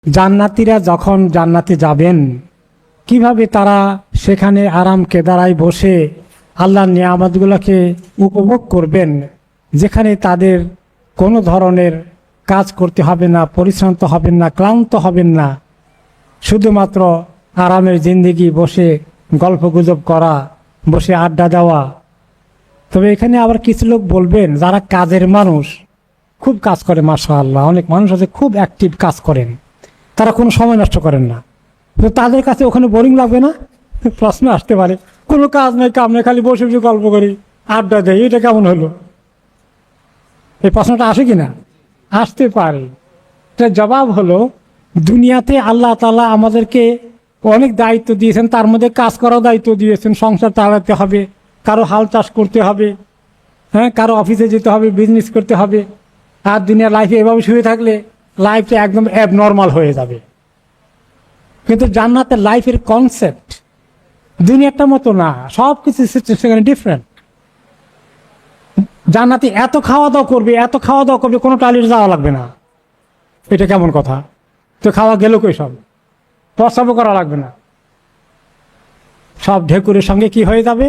জান্নাতীরা যখন জান্নাতে যাবেন কিভাবে তারা সেখানে আরাম কেদারায় বসে আল্লাহর নিয়ামতগুলোকে উপভোগ করবেন, যেখানে তাদের কোনো ধরনের কাজ করতে হবে না, পরিশ্রান্ত হবেন না, ক্লান্ত হবেন না, শুধুমাত্র আরামের জিন্দেগি, বসে গল্পগুজব করা, বসে আড্ডা দেওয়া। তবে এখানে আবার কিছু লোক বলবেন যারা কাজের মানুষ, খুব কাজ করে, মাশাআল্লাহ, অনেক মানুষ আছে খুব অ্যাক্টিভ কাজ করেন, তারা কোনো সময় নষ্ট করেন না, তো তাদের কাছে ওখানে বোরিং লাগবে না? প্রশ্ন আসতে পারে, কোনো কাজ নেই, কাম নেই, খালি বসে বসে গল্প করি, আড্ডা দেয়, এটা কেমন হলো? এই প্রশ্নটা আসে কি না? আসতে পারে। এটার জবাব হলো, দুনিয়াতে আল্লাহ তাআলা আমাদেরকে অনেক দায়িত্ব দিয়েছেন, তার মধ্যে কাজ করার দায়িত্ব দিয়েছেন। সংসার চালাতে হবে, কারো হাল চাষ করতে হবে, হ্যাঁ, কারো অফিসে যেতে হবে, বিজনেস করতে হবে। আর দুনিয়ার লাইফে এভাবে শুয়ে থাকলে লাইফটা একদম অ্যাবনর্মাল হয়ে যাবে। কিন্তু জান্নাতের লাইফের কনসেপ্ট দুনিয়াটার মতো না, সব কিছু সেখানে ডিফারেন্ট। জান্নাতে এত খাওয়া দাওয়া করবে, এত খাওয়া দাওয়া করবে, কোনো টয়লেটে যাওয়া লাগবে না। এটা কেমন কথা? তো খাওয়া গেল কই? সব প্রস্রাবও করা লাগবে না, সব ঢেকুরের সঙ্গে কি হয়ে যাবে?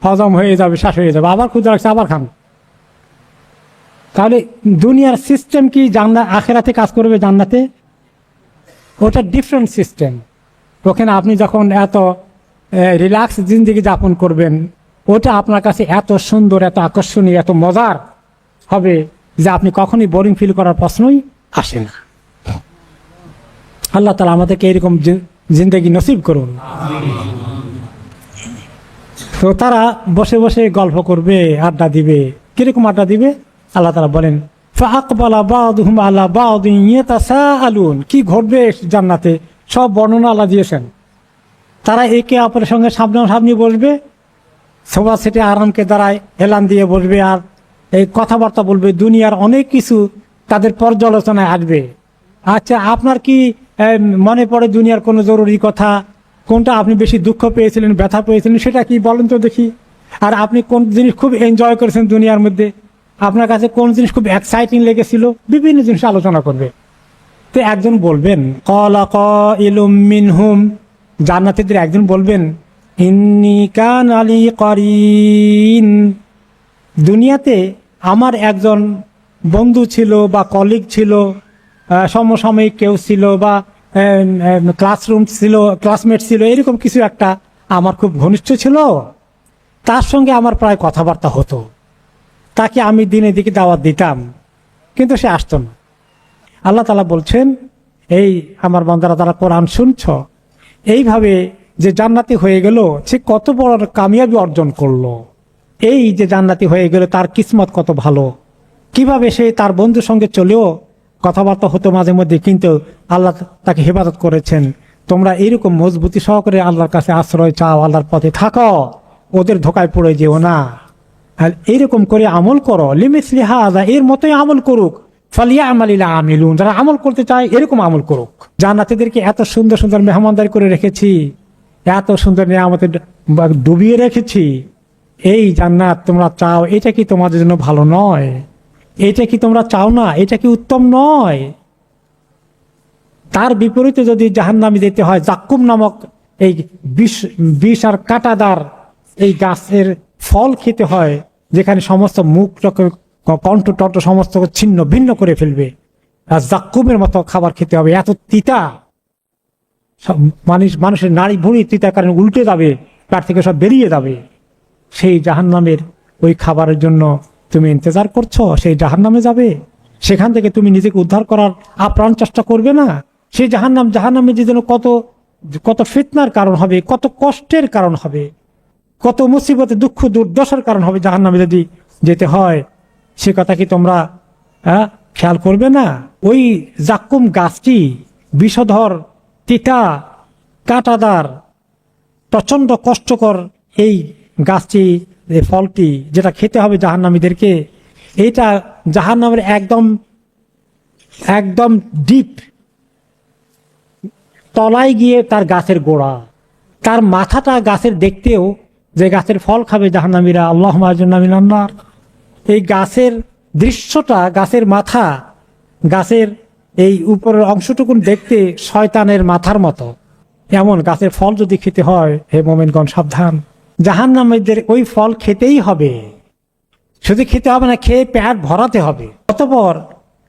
হজম হয়ে যাবে, শ্বাস হয়ে যাবে, আবার ক্ষুধা লাগছে, আবার খান। তাহলে দুনিয়ার সিস্টেম কি আখেরাতে কাজ করবে জান্নাতে? ওটা ডিফারেন্ট সিস্টেম। ওখানে আপনি যখন এত রিল্যাক্স জিন্দেগি যাপন করবেন, ওটা আপনার কাছে এত সুন্দর, এত আকর্ষণীয়, এত মজার হবে যে আপনি কখনই বোরিং ফিল করার প্রশ্নই আসে না। আল্লাহ তাআলা আমাদেরকে এরকম জিন্দেগি নসিব করুন। তো তারা বসে বসে গল্প করবে, আড্ডা দিবে। কিরকম আড্ডা দিবে? আল্লাহ তাআলা বলেন, ফাআকবালা বা'দুহুম আলা বা'দিন ইয়াতাসাআলুন। কি ঘটবে জান্নাতে সব বর্ণনা আল্লাহ দিয়েছেন। তারা একে অপরের সঙ্গে সামনাসামনি বসবে, সোফা সেটে আরামকে দাঁড়ায় হেলান দিয়ে বসবে, আর এই কথাবার্তা বলবে, দুনিয়ার অনেক কিছু তাদের পর্যালোচনায় আসবে। আচ্ছা, আপনার কি মনে পড়ে দুনিয়ার কোনো জরুরি কথা? কোনটা আপনি বেশি দুঃখ পেয়েছিলেন, ব্যথা পেয়েছিলেন, সেটা কি বলেন তো দেখি। আর আপনি কোন জিনিস খুব এনজয় করেছেন দুনিয়ার মধ্যে, আপনার কাছে কোন জিনিস খুব এক্সাইটিং লেগেছিল, বিভিন্ন জিনিস আলোচনা করবে। তো একজন বলবেন, ক্বালা কাইলুম মিনহুম, জান্নাতীদের একজন বলবেন, ইন্নী কানা লি কারিন, দুনিয়াতে আমার একজন বন্ধু ছিল বা কলিগ ছিল, সমসাময়িক কেউ ছিল, বা ক্লাসরুম ছিল, ক্লাসমেট ছিল, এরকম কিছু একটা আমার খুব ঘনিষ্ঠ ছিল, তার সঙ্গে আমার প্রায় কথাবার্তা হতো, তাকে আমি দিনে দিকে দাওয়াত দিতাম, কিন্তু সে আসতো না। আল্লাহ তাআলা বলছেন, এই আমার বান্দারা, তারা কোরআন শুনছ, এইভাবে যে জান্নাতি হয়ে গেল, সে কত বড় কামিয়াবি অর্জন করলো। এই যে জান্নাতি হয়ে গেল, তার কিসমত কত ভালো। কিভাবে সে তার বন্ধুর সঙ্গে চলেও কথাবার্তা হতো মাঝে মধ্যে, কিন্তু আল্লাহ তাকে হেফাজত করেছেন। তোমরা এইরকম মজবুতি সহকারে আল্লাহর কাছে আশ্রয় চাও, আল্লাহর পথে থাকো, ওদের ধোকায় পড়ে যেও না। আর এইরকম করে আমল করো, লিমিসলি হাযা, এর মতোই আমল করুক, ফালিয়ামালিল আমিলুন, যারা আমল করতে চায় এরকম আমল করুক। জান্নাতীদেরকে এত সুন্দর সুন্দর মেহমানদারি করে রেখেছি, এত সুন্দর নিয়ামতে ডুবিয়ে রেখেছি। এই জান্নাত তোমরা চাও, এটা কি তোমাদের জন্য ভালো নয়? এটা কি তোমরা চাও না? এটা কি উত্তম নয়? তার বিপরীতে যদি জাহান্নামে যেতে হয়, জাক্কুম নামক এই বিষ আর কাঁটাদার এই গাছের ফল খেতে হয়, যেখানে সমস্ত মুখ, কণ্ঠ টণ্ঠ সমস্ত ছিন্ন ভিন্ন করে ফেলবে, আর জাক্কুমের মতো খাবার খেতে হবে, এত তিতা, মানুষের নাড়ি ভুঁড়ি তিতা কারণে উল্টে যাবে, তার থেকে সব বেরিয়ে যাবে। সেই জাহান্নামের ওই খাবারের জন্য তুমি ইন্তজার করছো, সেই জাহান্নামে যাবে, সেখান থেকে তুমি নিজেকে উদ্ধার করার আপ্রাণ চেষ্টা করবে না? সেই জাহান্নামে যে যেন কত কত ফিতনার কারণ হবে, কত কষ্টের কারণ হবে, কত মুসিবতে দুঃখ দুর্দশার কারণ হবে জাহান্নামে যদি যেতে হয়। সে কথা কি তোমরা খেয়াল করবে না? ওই জাক্কুম গাছটি বিষধর, তিতা, কাঁটাদার, প্রচন্ড কষ্টকর এই গাছটি, ফলটি যেটা খেতে হবে জাহান্নামীদেরকে, এইটা জাহান্নামের একদম একদম ডিপ তলায় গিয়ে তার গাছের গোড়া, তার মাথাটা গাছের দেখতেও, যে গাছের ফল খাবে জাহান্নামীরা, আল্লাহুম্মা আজরনা মিনান নার, এই গাছের দৃশ্যটা, গাছের মাথা, গাছের এই উপরের অংশটুকুন দেখতে শয়তানের মাথার মতো। এমন গাছের ফল যদি খেতে হয়, হে মোমেনগণ সাবধান, জাহান্নামীদের ওই ফল খেতেই হবে। শুধু খেতে হবে না, খেয়ে পেট ভরাতে হবে। অতঃপর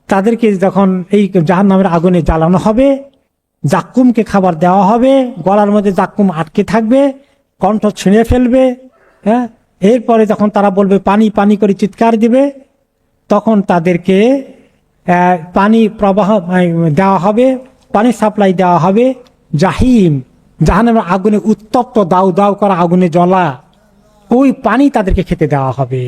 তাদেরকে যখন এই জাহান্নামের আগুনে জ্বালানো হবে, জাক্কুমকে খাবার দেওয়া হবে, গলার মধ্যে জাক্কুম আটকে থাকবে, কণ্ঠ ছিঁড়ে ফেলবে। হ্যাঁ, এরপরে যখন তারা বলবে পানি পানি করে চিৎকার দিবে, তখন তাদেরকে পানি প্রবাহ দেওয়া হবে, পানি সাপ্লাই দেওয়া হবে। জাহিম, জাহান্নামের আগুনে উত্তপ্ত দাউ দাউ করা আগুনে জ্বলা ওই পানি তাদেরকে খেতে দেওয়া হবে।